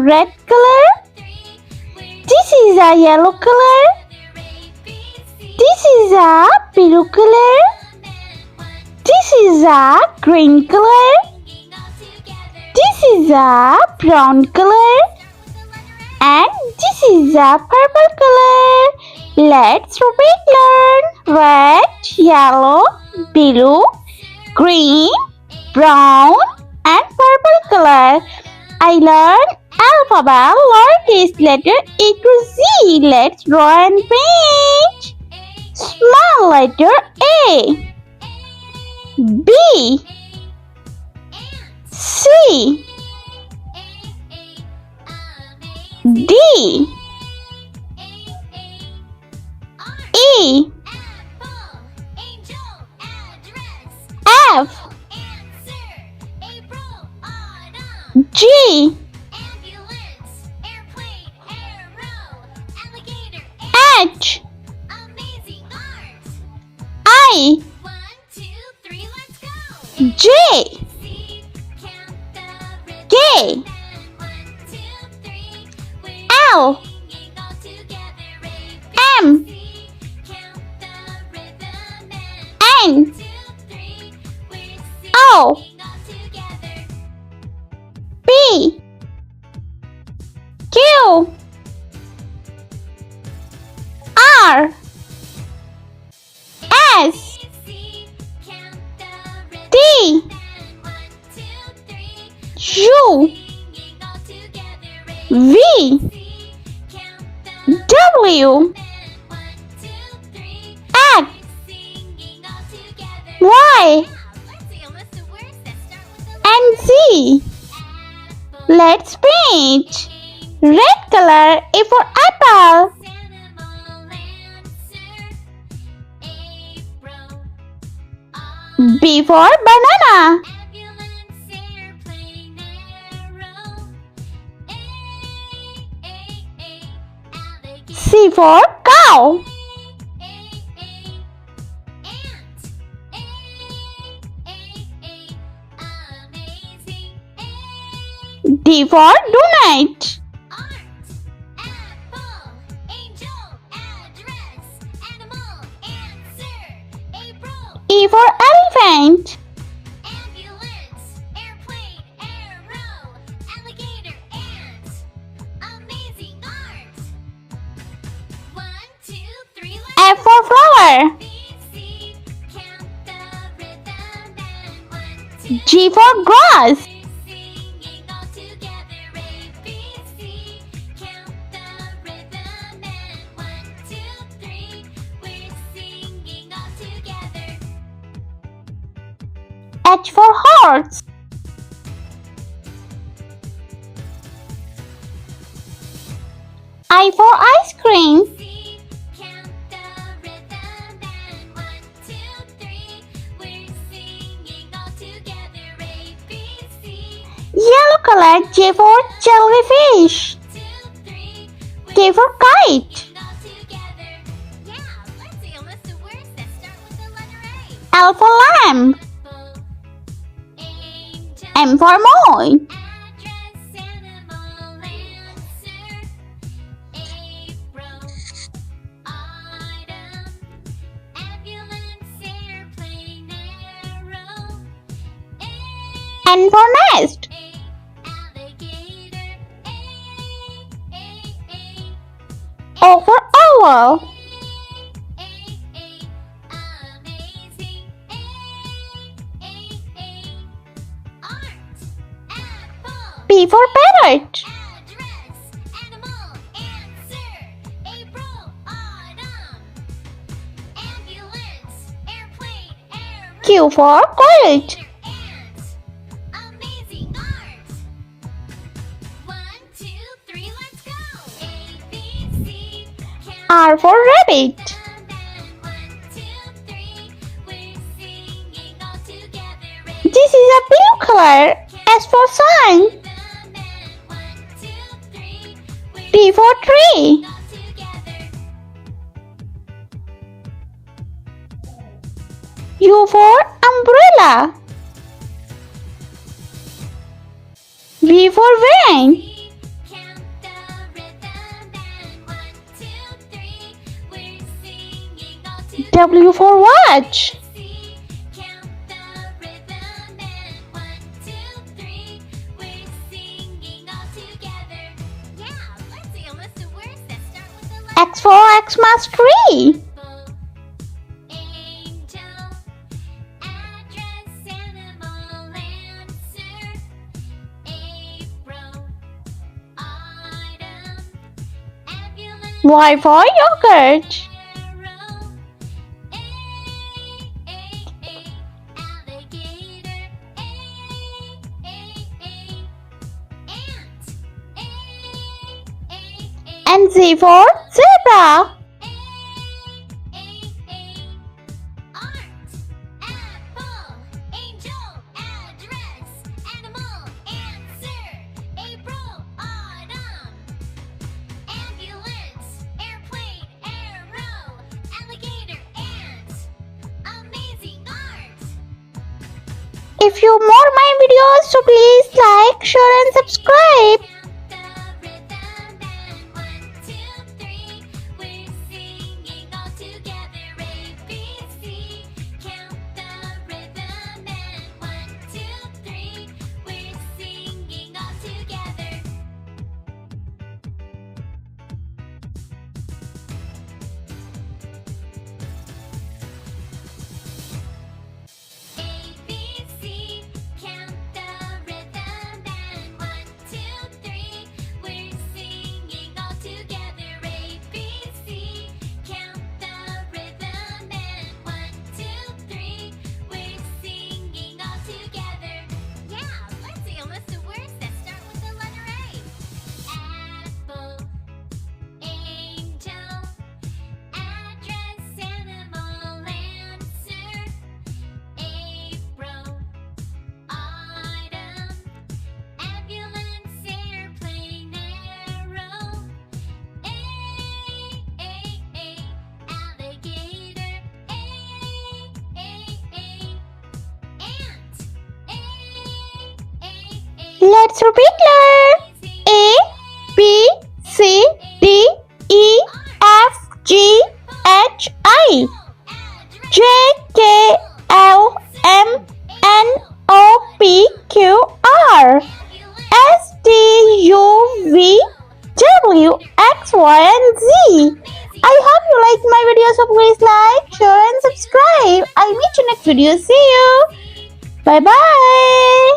red color. This is a yellow color. This is a blue color. This is a green color. This is a brown color. And this is a purple color. Let's learn red, yellow, blue, green, brown, and purple color. I learned alphabet, lowercase letter A to Z. Let's draw and paint. Small letter A, B, C, D, E, F, G, H, I, J, K, L, M, N, O, P, Q, R, S, T, U, V, W, X, Y, and Z. Let's paint. Red color A for apple. B for banana. C for cow. D for donut. E for elephant. F for flower. G for grass. H for hearts. I for ice cream. Yellow color J for jellyfish. K for kite. L for lamb. M for moon. N for nest. O for owl. P for parrot. Q for quilt. R for rabbit. This is a blue color. S for sun. T for tree. U for umbrella. V for van. W for watch. X for Xmas tree. Y for yogurt. And Z for zebra. If you more my videos, so please like, share and subscribe. Let's repeat learn. A, B, C, D, E, F, G, H, I, J, K, L, M, N, O, P, Q, R, S, T, U, V, W, X, Y, and Z. I hope you liked my video, so please like, share and subscribe. I'll meet you next video. See you. Bye bye.